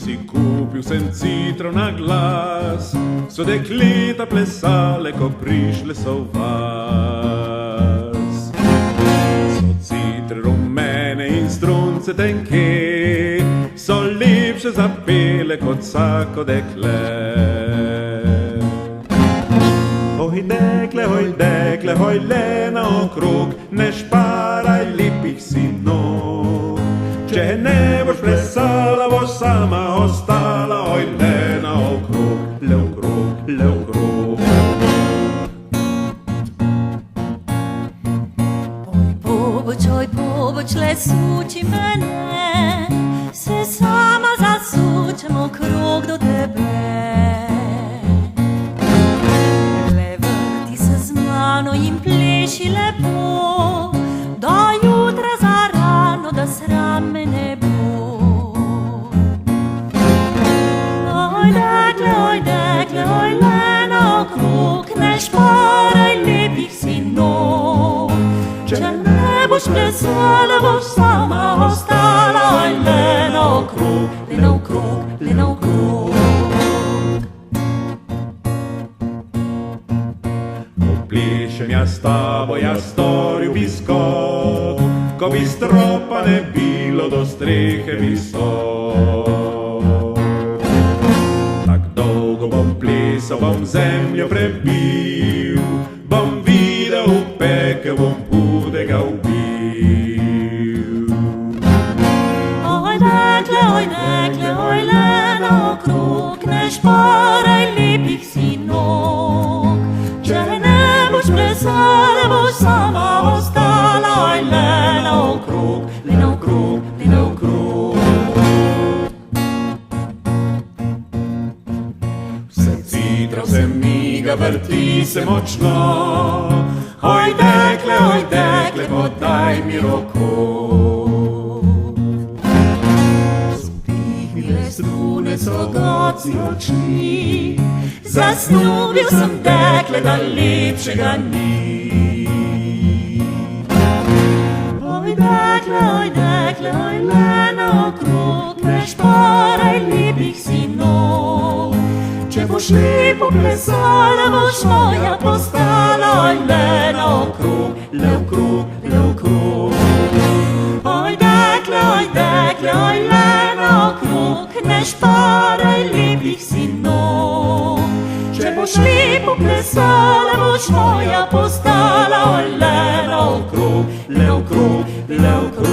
si kupil sem citro na glas, so dekleta plesale, ko prišle so v vas. So citre rumene in strunce tenke, so lepše zapele kot vsako dekle. Dekle, hoj le naokrog, ne šparaj lepih sinov. Če ne boš plesala, boš sama ostala, oj le naokrog, le okrog, le okrog. Oj poboč, le suči mene, se sama zasučem okrog do tebe. In pleši lepo, do jutra zarano, da sram me ne bo. Oj dekle, oj le naokrog, ne šparaj lepih sinov. Če ne boš plesala, boš sama ostala, oj le naokrog, le naokrog, le naokrog. Plešem jaz s tabo, jaz storil bi skok, ko bi stropa ne bilo do strehe visok. Tak dolgo bom plesal, bom zemljo prebil, bom videl pekel, bom hudega ubil. Oj dekle, oj le naokrog, ne šparaj lepih sinov. Če ne boš plesala, boš sama ostala, oj le naokrog, le naokrog, le naokrog. Vse citra, vse miga, vrti se močno, oj dekle, podaj mi roko. Spihnile strune so goci oči, zasnubil sem dekle, da lepšega ni. Oj dekle, oj le naokrog, ne šparaj lepih sinov. Če boš lepo plesala, boš moja postala, oj le naokrog, le okrog, le okrog. Oj dekle, oj le naokrog, ne šparaj lepih sinov. Če boš lepo plesala, boš moja postala, oj le naokrog, le okrog, le okrog.